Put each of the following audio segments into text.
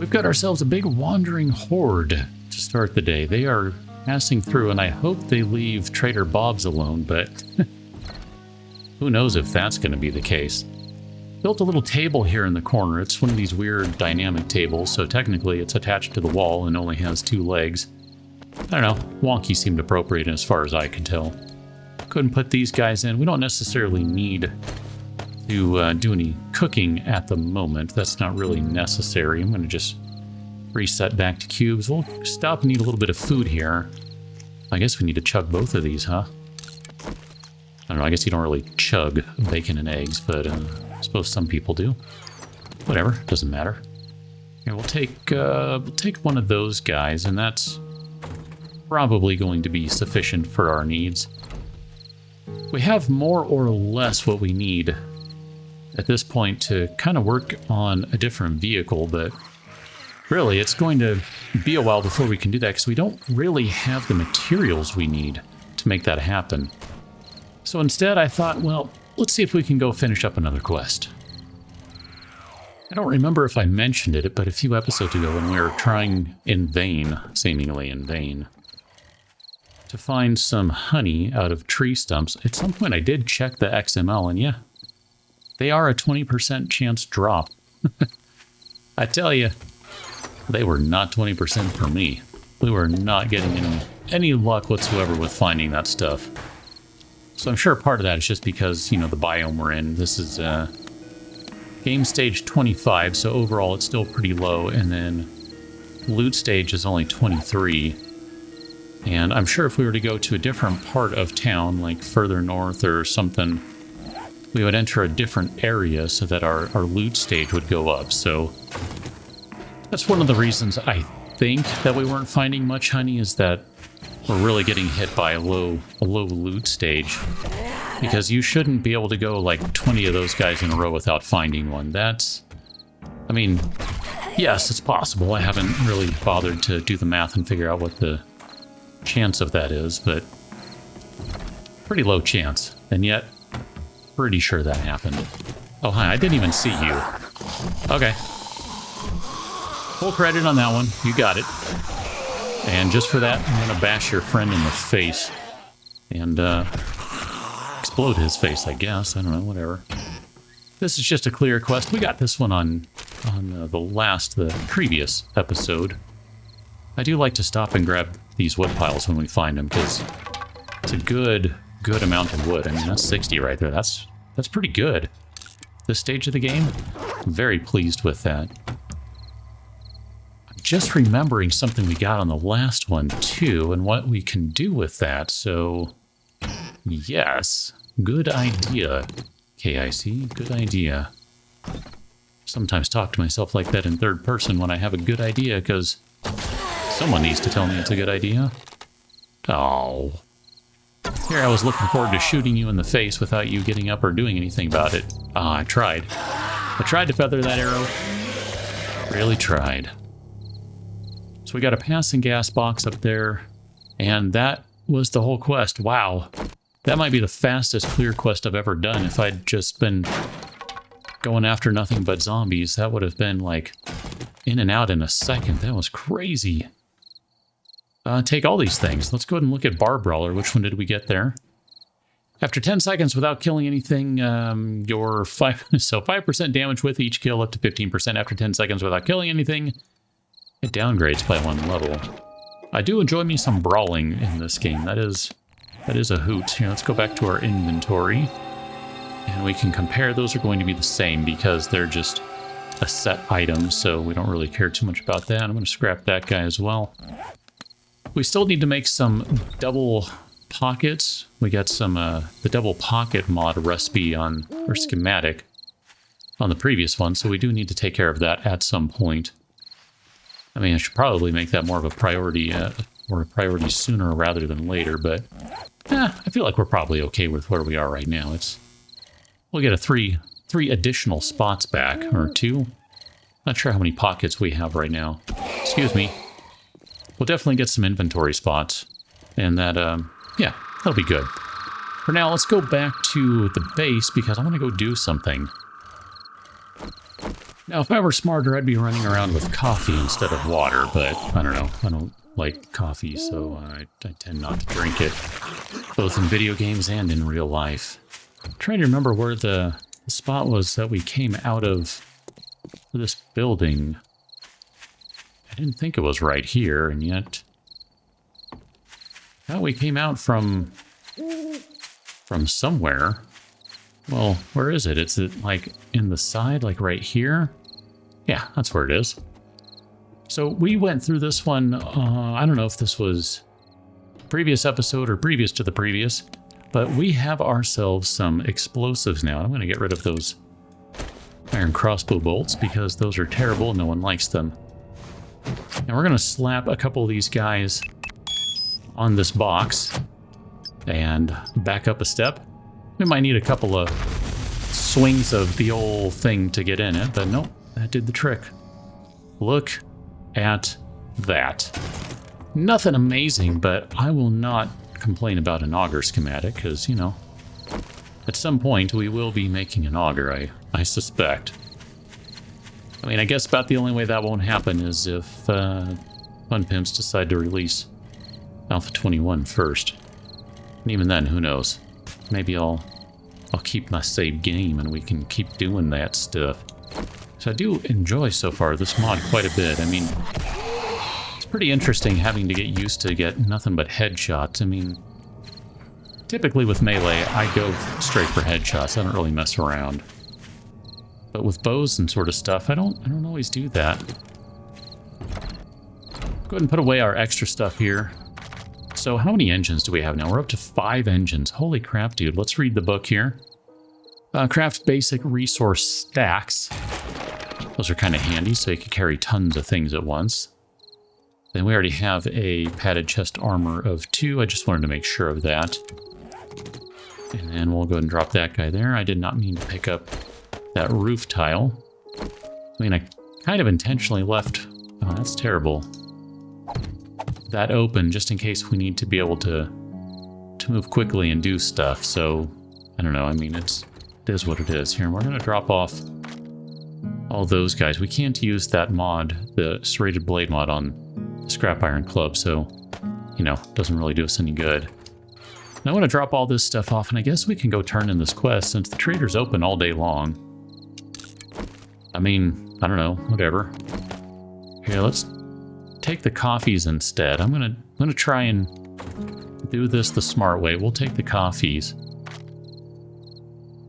We've got ourselves a big wandering horde to start the day. They are passing through, and I hope they leave Trader Bob's alone, but who knows if that's going to be the case. Built a little table here in the corner. It's one of these weird dynamic tables, so technically it's attached to the wall and only has 2 legs. I don't know, wonky seemed appropriate as far as I could tell. Couldn't put these guys in. We don't necessarily need to do any cooking at the moment. That's not really necessary. I'm going to just reset back to cubes. We'll stop and eat a little bit of food here. I guess we need to chug both of these, huh? I don't know, I guess you don't really chug bacon and eggs, but I suppose some people do. Whatever, doesn't matter. Here, we'll take one of those guys, and that's probably going to be sufficient for our needs. We have more or less what we need at this point to kind of work on a different vehicle, but really it's going to be a while before we can do that because we don't really have the materials we need to make that happen. So instead I thought, well, let's see if we can go finish up another quest. I don't remember if I mentioned it, but a few episodes ago when we were trying in vain, seemingly in vain, to find some honey out of tree stumps, at some point I did check the XML, and yeah, they are a 20% chance drop. I tell you, they were not 20% for me. We were not getting any luck whatsoever with finding that stuff. So I'm sure part of that is just because, you know, the biome we're in. This is game stage 25, so overall it's still pretty low, and then loot stage is only 23. And I'm sure if we were to go to a different part of town, like further north or something, we would enter a different area so that our loot stage would go up. So that's one of the reasons I think that we weren't finding much honey, is that we're really getting hit by a low loot stage. Because you shouldn't be able to go like 20 of those guys in a row without finding one. That's, I mean, yes, it's possible. I haven't really bothered to do the math and figure out what the chance of that is, but pretty low chance. And yet, pretty sure that happened. Oh, hi, I didn't even see you. Okay. Full credit on that one. You got it. And just for that, I'm going to bash your friend in the face. And, explode his face, I guess. I don't know, whatever. This is just a clear quest. We got this one on the previous episode. I do like to stop and grab these wood piles when we find them, because it's a good amount of wood. I mean, that's 60 right there. That's pretty good. This stage of the game, I'm very pleased with that. I'm just remembering something we got on the last one, too, and what we can do with that, so yes, good idea, KIC, good idea. Sometimes talk to myself like that in third person when I have a good idea, because someone needs to tell me it's a good idea. Oh. Here I was looking forward to shooting you in the face without you getting up or doing anything about it. Ah, I tried. I tried to feather that arrow. Really tried. So we got a passing gas box up there, and that was the whole quest. Wow. That might be the fastest clear quest I've ever done. If I'd just been going after nothing but zombies, that would have been like in and out in a second. That was crazy. Take all these things. Let's go ahead and look at Bar Brawler. Which one did we get there? After 10 seconds without killing anything, your 5% damage with each kill, up to 15% after 10 seconds without killing anything. It downgrades by 1 level. I do enjoy me some brawling in this game. That is a hoot. Here, let's go back to our inventory. And we can compare. Those are going to be the same because they're just a set item, so we don't really care too much about that. I'm going to scrap that guy as well. We still need to make some double pockets. We got some the double pocket mod recipe on, or schematic, on the previous one, so we do need to take care of that at some point. I mean, I should probably make that more of a priority, or a priority sooner rather than later, but I feel like we're probably okay with where we are right now. We'll get a three additional spots back, or 2. Not sure how many pockets we have right now. Excuse me. We'll definitely get some inventory spots, and that, yeah, that'll be good. For now, let's go back to the base, because I want to go do something. Now, if I were smarter, I'd be running around with coffee instead of water, but I don't know. I don't like coffee, so I tend not to drink it, both in video games and in real life. I'm trying to remember where the spot was that we came out of this building. I didn't think it was right here, and yet... Well, we came out from somewhere. Well, where is it? Is it like in the side, like right here? Yeah, that's where it is. So we went through this one, I don't know if this was previous episode or previous to the previous, but we have ourselves some explosives now. I'm going to get rid of those iron crossbow bolts because those are terrible. No one likes them. And we're going to slap a couple of these guys on this box and back up a step. We might need a couple of swings of the old thing to get in it, but nope, that did the trick. Look at that. Nothing amazing, but I will not complain about an auger schematic because, you know, at some point we will be making an auger, I suspect. I mean, I guess about the only way that won't happen is if Fun Pimps decide to release Alpha 21 first. And even then, who knows? Maybe I'll keep my save game and we can keep doing that stuff. So I do enjoy so far this mod quite a bit. I mean, it's pretty interesting having to get used to get nothing but headshots. I mean, typically with melee, I go straight for headshots. I don't really mess around. But with bows and sort of stuff, I don't always do that. Go ahead and put away our extra stuff here. So how many engines do we have now? We're up to 5 engines. Holy crap, dude. Let's read the book here. Craft basic resource stacks. Those are kind of handy, so you can carry tons of things at once. Then we already have a padded chest armor of 2. I just wanted to make sure of that. And then we'll go ahead and drop that guy there. I did not mean to pick up that roof tile. I mean, I kind of intentionally left... Oh, that's terrible. That open just in case we need to be able to move quickly and do stuff. So, I don't know. I mean, it is what it is. Here, we're going to drop off all those guys. We can't use that mod, the serrated blade mod, on the scrap iron club, so, you know, doesn't really do us any good. Now I'm going to drop all this stuff off, and I guess we can go turn in this quest since the trader's open all day long. I mean, I don't know, whatever. Here, let's take the coffees instead. I'm gonna try and do this the smart way. We'll take the coffees.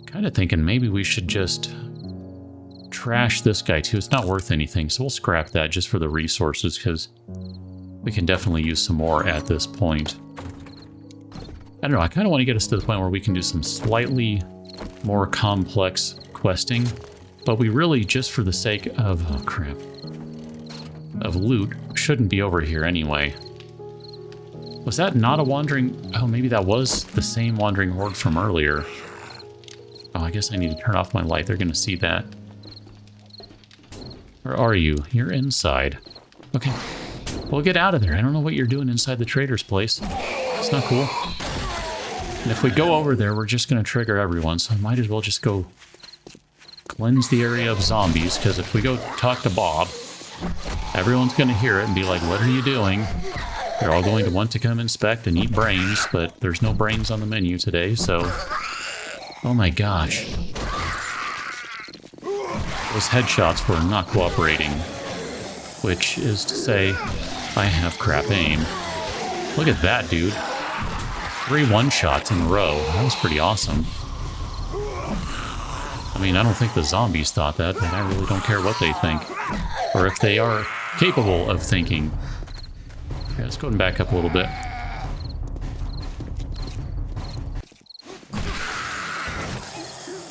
Kind of thinking maybe we should just trash this guy too. It's not worth anything, so we'll scrap that just for the resources because we can definitely use some more at this point. I don't know, I kind of want to get us to the point where we can do some slightly more complex questing, but we really, just for the sake of, oh crap, of loot, shouldn't be over here anyway. Was that not a wandering... Oh, maybe that was the same wandering horde from earlier. Oh, I guess I need to turn off my light. They're going to see that. Where are you? You're inside. Okay. Well, get out of there. I don't know what you're doing inside the trader's place. It's not cool. And if we go over there, we're just going to trigger everyone, so I might as well just go cleanse the area of zombies, because if we go talk to Bob, everyone's going to hear it and be like, what are you doing? They're all going to want to come inspect and eat brains, but there's no brains on the menu today, so... Oh my gosh. Those headshots were not cooperating. Which is to say, I have crap aim. Look at that, dude. 3 one-shots in a row. That was pretty awesome. I mean, I don't think the zombies thought that, but I really don't care what they think. Or if they are capable of thinking. Okay, let's go and back up a little bit.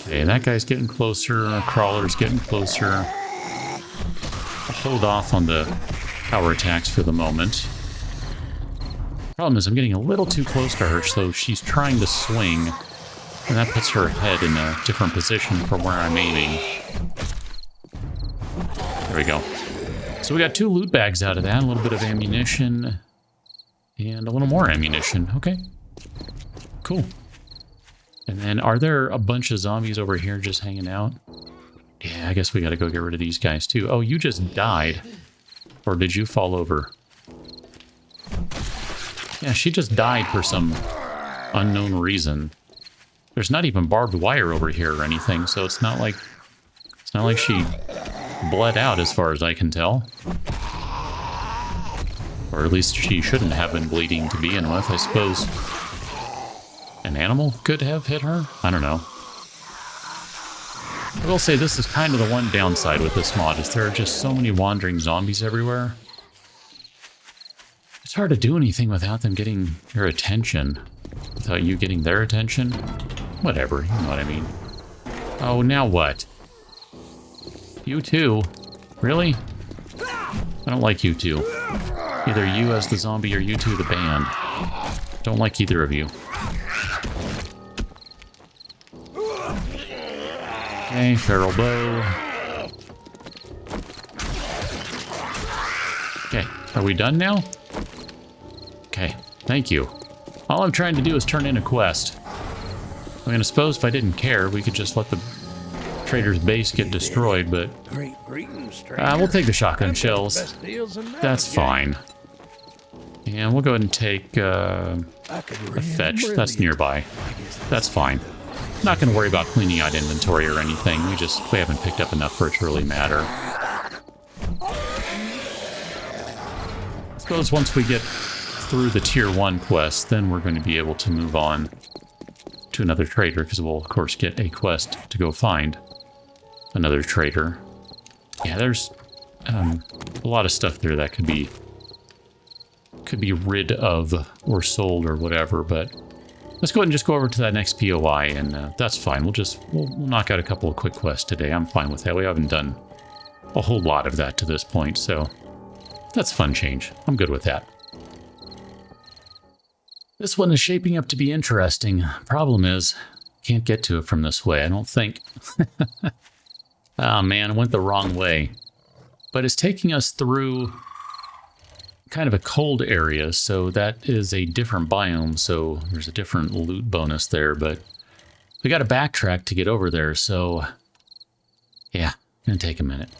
Okay, that guy's getting closer. Our crawler's getting closer. I'll hold off on the power attacks for the moment. Problem is, I'm getting a little too close to her, so she's trying to swing. And that puts her head in a different position from where I'm aiming. There we go. So we got 2 loot bags out of that, a little bit of ammunition, and a little more ammunition. Okay. Cool. And then, are there a bunch of zombies over here just hanging out? Yeah, I guess we gotta go get rid of these guys too. Oh, you just died. Or did you fall over? Yeah, she just died for some unknown reason. There's not even barbed wire over here or anything, so it's not like she bled out as far as I can tell. Or at least she shouldn't have been bleeding to begin with, I suppose. An animal could have hit her? I don't know. I will say this is kind of the one downside with this mod, is there are just so many wandering zombies everywhere. It's hard to do anything without them getting your attention. Without you getting their attention. Whatever, you know what I mean. Oh, now what? You too? Really? I don't like you two. Either you as the zombie or you two the band. Don't like either of you. Okay, feral bow. Okay, are we done now? Okay, thank you. All I'm trying to do is turn in a quest. I mean, I suppose if I didn't care, we could just let the trader's base get destroyed, but... we'll take the shotgun shells. That's fine. And we'll go ahead and take a fetch. That's nearby. That's fine. Not going to worry about cleaning out inventory or anything. We haven't picked up enough for it to really matter. I suppose once we get through the tier 1 quest, then we're going to be able to move on to another trader, because we'll of course get a quest to go find another trader. Yeah, there's a lot of stuff there that could be rid of or sold or whatever, but let's go ahead and just go over to that next POI, and that's fine. We'll knock out a couple of quick quests today. I'm fine with that. We haven't done a whole lot of that to this point, so that's a fun change. I'm good with that. This one is shaping up to be interesting. Problem is, can't get to it from this way, I don't think. Oh man, it went the wrong way. But it's taking us through kind of a cold area, so that is a different biome, so there's a different loot bonus there, but we got to backtrack to get over there, so yeah, gonna take a minute.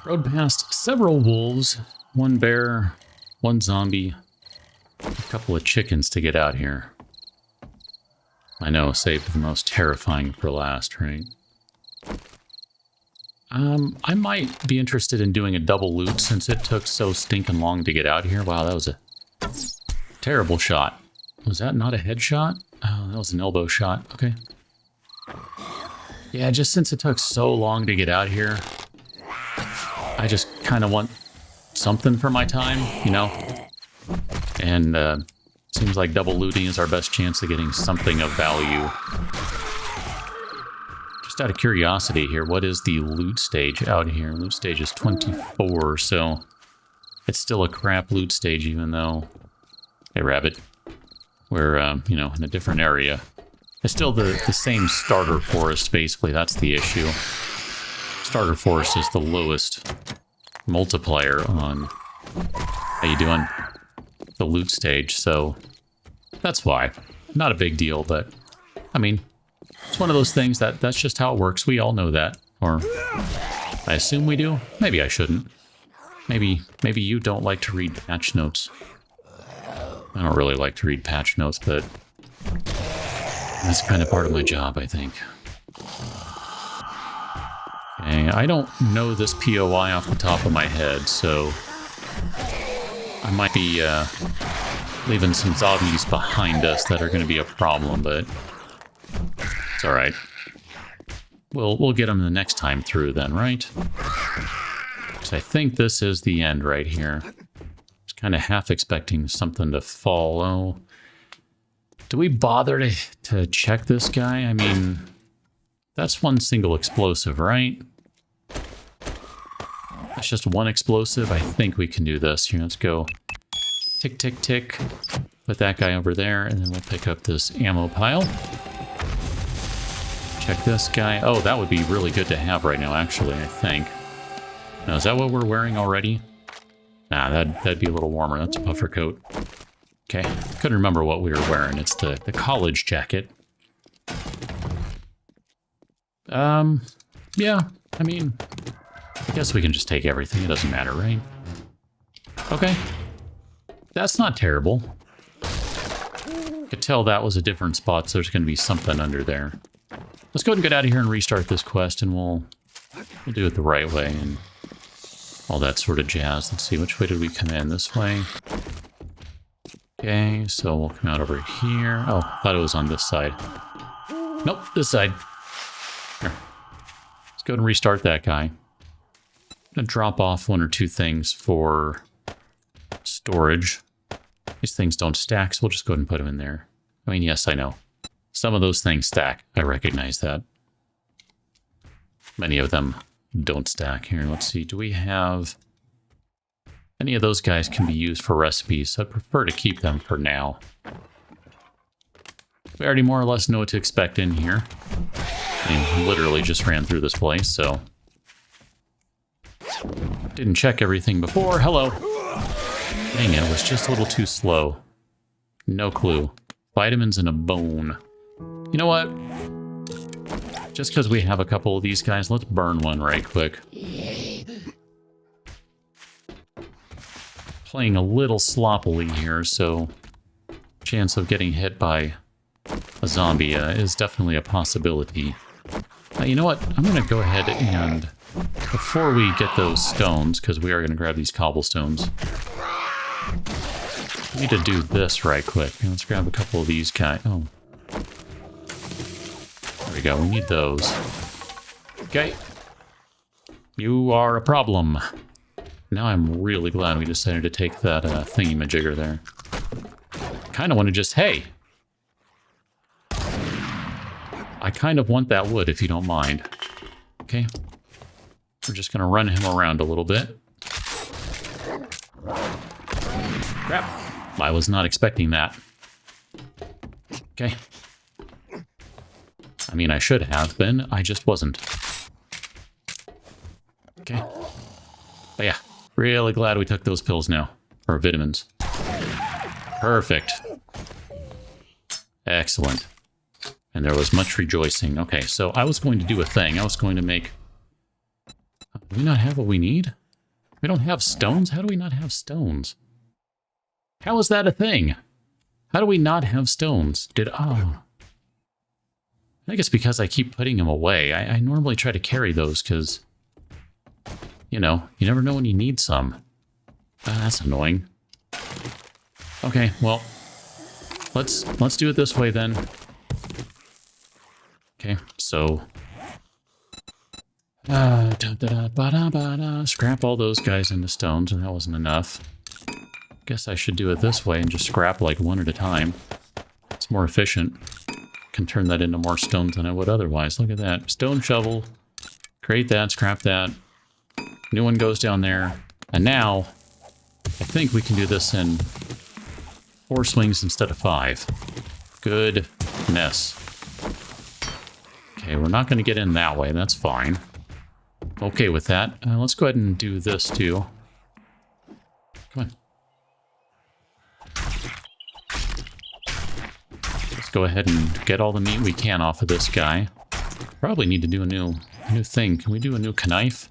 Rode past several wolves, one bear, one zombie, a couple of chickens to get out here. I know, save the most terrifying for last, right? I might be interested in doing a double loot since it took so stinking long to get out here. Wow, that was a terrible shot. Was that not a headshot? Oh, that was an elbow shot. Okay. Yeah, just since it took so long to get out here, I just kind of want something for my time, you know? And seems like double looting is our best chance of getting something of value. Just out of curiosity here, what is the loot stage out here? Loot stage is 24, so it's still a crap loot stage, even though... Hey, Rabbit. We're, you know, in a different area. It's still the same starter forest, basically. That's the issue. Starter forest is the lowest multiplier on... How you doing? The loot stage, so that's why. Not a big deal, but I mean, it's one of those things that's just how it works. We all know that, or I assume we do. Maybe I shouldn't. Maybe you don't like to read patch notes. I don't really like to read patch notes, but that's kind of part of my job, I think. Okay, I don't know this POI off the top of my head, so I might be leaving some zombies behind us that are going to be a problem, but it's all right. We'll get them the next time through then, right? So I think this is the end right here. Just kind of half expecting something to follow. Do we bother to check this guy? I mean, that's one single explosive, right? That's just one explosive. I think we can do this. Here, let's go. Tick, tick, tick. Put that guy over there, and then we'll pick up this ammo pile. Check this guy. Oh, that would be really good to have right now, actually, I think. Now, is that what we're wearing already? Nah, that'd be a little warmer. That's a puffer coat. Okay, couldn't remember what we were wearing. It's the college jacket. Yeah, I mean, I guess we can just take everything. It doesn't matter, right? Okay. That's not terrible. Could tell that was a different spot, so there's going to be something under there. Let's go ahead and get out of here and restart this quest, and we'll do it the right way and all that sort of jazz. Let's see, which way did we come in? This way. Okay, so we'll come out over here. Oh, thought it was on this side. Nope, this side. Here. Let's go ahead and restart that guy. I'm going to drop off one or two things for storage. These things don't stack, so we'll just go ahead and put them in there. I mean, yes, I know. Some of those things stack. I recognize that. Many of them don't stack. Here, let's see. Do we have... Any of those guys can be used for recipes, so I'd prefer to keep them for now. We already more or less know what to expect in here. I mean, literally just ran through this place, so... Didn't check everything before. Hello! Dang it, it was just a little too slow. No clue. Vitamins and a bone. You know what? Just because we have a couple of these guys, let's burn one right quick. Playing a little sloppily here, so chance of getting hit by a zombie is definitely a possibility. You know what? I'm going to go ahead and, before we get those stones, because we are going to grab these cobblestones, we need to do this right quick. Let's grab a couple of these guys. Oh. There we go. We need those. Okay. You are a problem. Now I'm really glad we decided to take that thingy-majigger there. Kind of want to just... Hey! I kind of want that wood, if you don't mind. Okay. We're just going to run him around a little bit. Crap. I was not expecting that. Okay. I mean, I should have been. I just wasn't. Okay. But yeah, really glad we took those pills now. Or vitamins. Perfect. Excellent. And there was much rejoicing. Okay, so I was going to do a thing. I was going to make... Do we not have what we need? We don't have stones? How do we not have stones? How is that a thing? How do we not have stones? Oh. I think it's because I keep putting them away. I normally try to carry those because, you know, you never know when you need some. That's annoying. Okay, well, let's do it this way then. Okay, so scrap all those guys into stones, and that wasn't enough. Guess I should do it this way and just scrap like one at a time. It's more efficient. Can turn that into more stones than I would otherwise. Look at that. Stone shovel. Create that, scrap that. New one goes down there. And now, I think we can do this in 4 swings instead of 5. Goodness. Okay, we're not going to get in that way. That's fine. Okay with that. Let's go ahead and do this too. Come on. Let's go ahead and get all the meat we can off of this guy. Probably need to do a new thing. Can we do a new knife?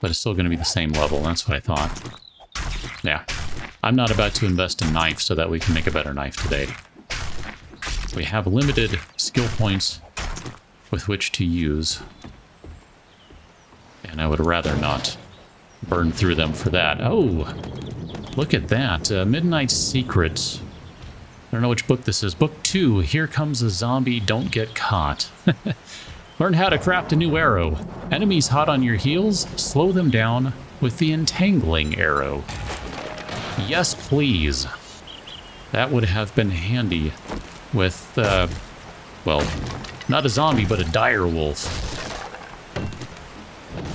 But it's still going to be the same level. That's what I thought. Yeah. I'm not about to invest in knife so that we can make a better knife today. We have limited skill points with which to use. And I would rather not burn through them for that. Oh! Look at that. Midnight Secrets. I don't know which book this is. Book 2. Here comes a zombie. Don't get caught. Learn how to craft a new arrow. Enemies hot on your heels, slow them down with the entangling arrow. Yes, please. That would have been handy with, well, not a zombie, but a dire wolf.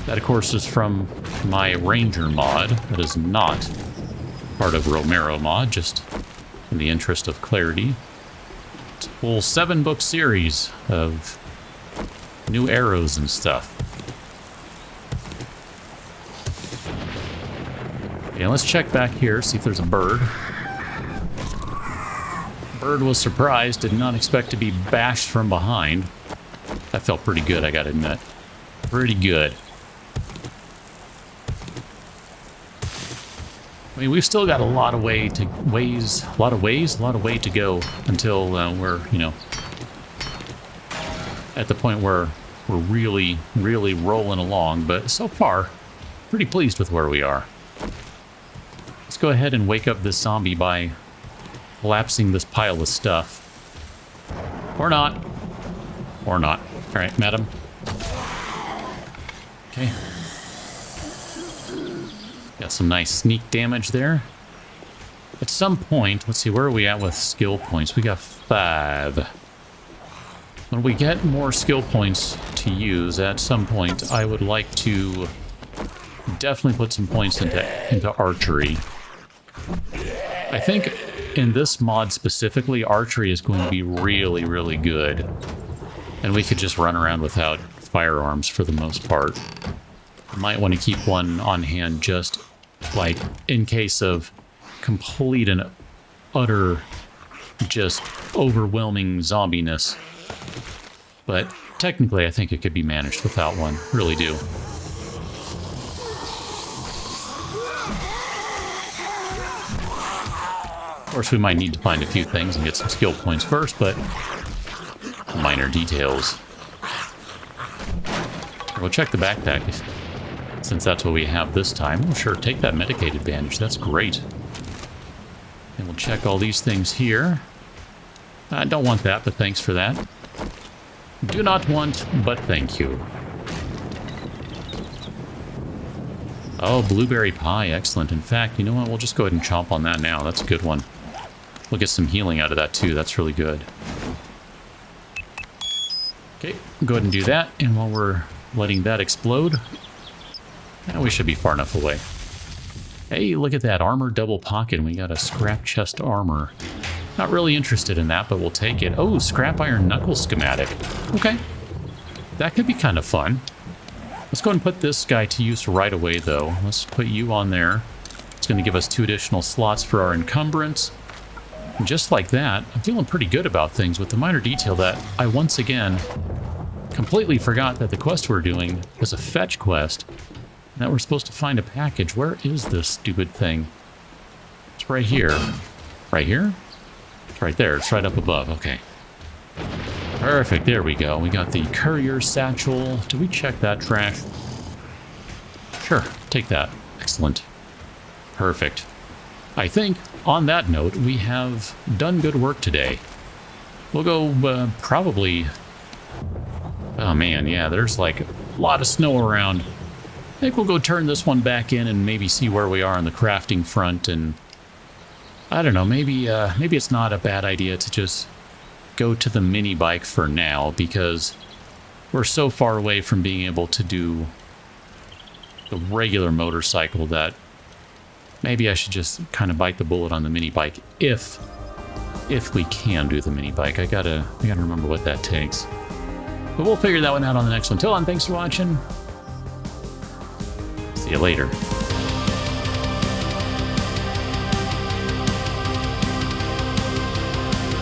That, of course, is from my Ranger mod. That is not part of Romero Mod, just in the interest of clarity. It's a full 7-book series of new arrows and stuff. Okay, let's check back here, see if there's a bird. Bird was surprised, did not expect to be bashed from behind. That felt pretty good, I gotta admit. Pretty good. I mean, we've still got a lot of way to go until we're, you know, at the point where we're really, really rolling along. But so far, pretty pleased with where we are. Let's go ahead and wake up this zombie by collapsing this pile of stuff. Or not. Or not. All right, madam. Okay. Got some nice sneak damage there. At some point, let's see, where are we at with skill points? We got 5. When we get more skill points to use, at some point, I would like to definitely put some points into archery. I think in this mod specifically, archery is going to be really, really good. And we could just run around without firearms for the most part. Might want to keep one on hand just like in case of complete and utter just overwhelming zombiness. But technically I think it could be managed without one. Really do. Of course we might need to find a few things and get some skill points first, but minor details. We'll check the backpack, since that's what we have this time. Oh, sure, take that medicated bandage. That's great. And we'll check all these things here. I don't want that, but thanks for that. Do not want, but thank you. Oh, blueberry pie. Excellent. In fact, you know what? We'll just go ahead and chomp on that now. That's a good one. We'll get some healing out of that, too. That's really good. Okay, go ahead and do that. And while we're letting that explode, we should be far enough away. Hey, look at that. Armor double pocket. We got a scrap chest armor. Not really interested in that, but we'll take it. Oh, scrap iron knuckle schematic. Okay. That could be kind of fun. Let's go ahead and put this guy to use right away, though. Let's put you on there. It's going to give us 2 additional slots for our encumbrance. And just like that, I'm feeling pretty good about things with the minor detail that I once again completely forgot that the quest we're doing is a fetch quest. And that we're supposed to find a package. Where is this stupid thing? It's right here. Right here? It's right there. It's right up above. Okay. Perfect. There we go. We got the courier satchel. Did we check that trash? Sure. Take that. Excellent. Perfect. I think, on that note, we have done good work today. We'll go probably... Oh man, yeah, there's like a lot of snow around. I think we'll go turn this one back in and maybe see where we are on the crafting front. And I don't know, maybe it's not a bad idea to just go to the mini bike for now, because we're so far away from being able to do the regular motorcycle that maybe I should just kind of bite the bullet on the mini bike if we can do the mini bike. I gotta remember what that takes. But we'll figure that one out on the next one. Till then, thanks for watching. See you later.